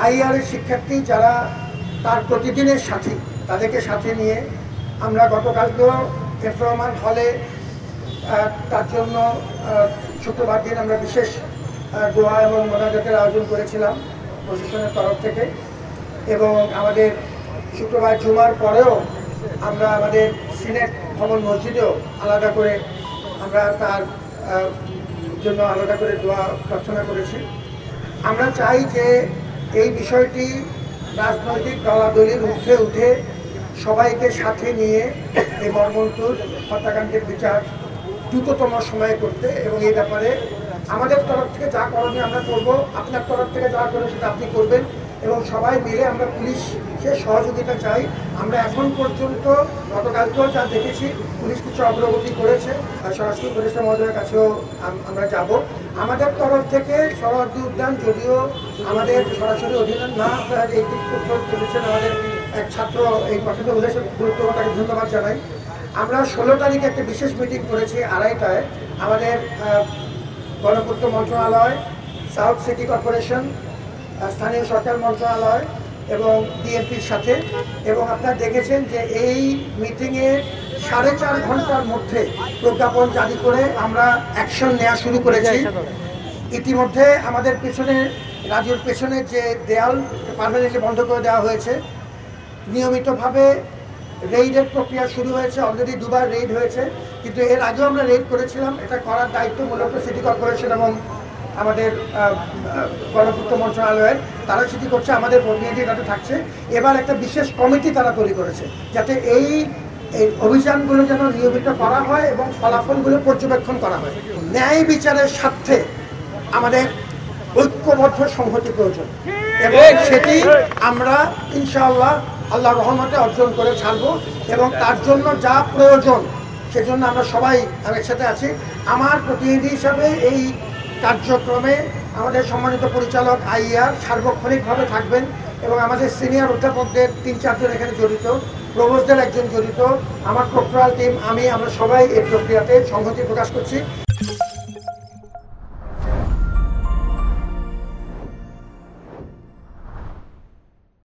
আইআরের শিক্ষার্থী যারা তার প্রতিদিনের সাথী, তাদেরকে সাথে নিয়ে আমরা গতকালকেও এফ রহমান হলে তার জন্য শুক্রবার দিন আমরা বিশেষ দোয়া এবং মোনাজাতের আয়োজন করেছিলাম প্রশাসনের তরফ থেকে। এবং আমাদের শুক্রবার জুমার পরেও আমরা আমাদের সিনেট ভবন মসজিদেও আলাদা করে আমরা তার জন্য আলাদা করে দোয়া প্রার্থনা করেছি। আমরা চাই যে এই বিষয়টি রাজনৈতিক দলাদলির ঊর্ধ্বে উঠে সবাইকে সাথে নিয়ে এই মর্মন্তুদ হত্যাকাণ্ডের বিচার দ্রুততম সময়ে করতে, এবং এই ব্যাপারে আমাদের তরফ থেকে যা করণীয় আমরা করব, আপনার তরফ থেকে যা করে সেটা আপনি করবেন, এবং সবাই মিলে আমরা পুলিশের সহযোগিতা চাই। আমরা এখন পর্যন্ত গতকালকেও যা দেখেছি পুলিশ কিছু অগ্রগতি করেছে, স্বরাষ্ট্র উপদেষ্টা মহোদয়ের কাছেও আমরা যাব। আমাদের তরফ থেকে সরহদ্দি উদ্যান যদিও আমাদের সরাসরি অধীনে না, আপনারা এই দিক করেছেন আমাদের এক ছাত্র এই কথাটা বলেছে, গুরুত্বপূর্ণ, তাকে ধন্যবাদ জানাই। আমরা 16 তারিখে একটা বিশেষ মিটিং করেছি 2:30টায় আমাদের গণপূর্ত মন্ত্রণালয়, সাউথ সিটি কর্পোরেশন, স্থানীয় সরকার মন্ত্রণালয় এবং ডিএমপির সাথে। এবং আপনারা দেখেছেন যে এই মিটিংয়ে 4.5 ঘন্টার মধ্যে প্রজ্ঞাপন জারি করে আমরা অ্যাকশন নেওয়া শুরু করেছি। ইতিমধ্যে আমাদের পেছনে রাজ্যের পেছনে যে দেয়াল পার্মানেন্টলি বন্ধ করে দেওয়া হয়েছে, নিয়মিতভাবে রেইডের প্রক্রিয়া শুরু হয়েছে। অলরেডি 2বার রেইড হয়েছে, কিন্তু এর আগেও আমরা রেইড করেছিলাম। এটা করার দায়িত্ব মূলত সিটি কর্পোরেশন এবং আমাদের গণপূর্ত মন্ত্রণালয়ের, তারা সেটি করছে, আমাদের প্রতিনিধি তাতে থাকছে। এবার একটা বিশেষ কমিটি তারা তৈরি করেছে যাতে এই অভিযানগুলো যেন নিয়মিত করা হয় এবং ফলাফলগুলো পর্যবেক্ষণ করা হয়। ন্যায় বিচারের স্বার্থে আমাদের ঐক্যবদ্ধ সংহতি প্রয়োজন, এবং সেটি আমরা ইনশাআল্লাহ আল্লাহর রহমতে অর্জন করে ছাড়বো। এবং তার জন্য যা প্রয়োজন সেজন্য আমরা সবাই একসাথে আছি। আমার প্রতিনিধি হিসাবে এই কার্যক্রমে আমাদের সম্মানিত পরিচালক আইআর সার্বক্ষণিকভাবে থাকবেন, এবং আমাদের সিনিয়র অধ্যাপকদের 3-4 জন এখানে জড়িত, প্রভোস্টদের একজন জড়িত, আমার প্রক্টোরাল টিম, আমরা সবাই এই প্রক্রিয়াতে সংহতি প্রকাশ করছি।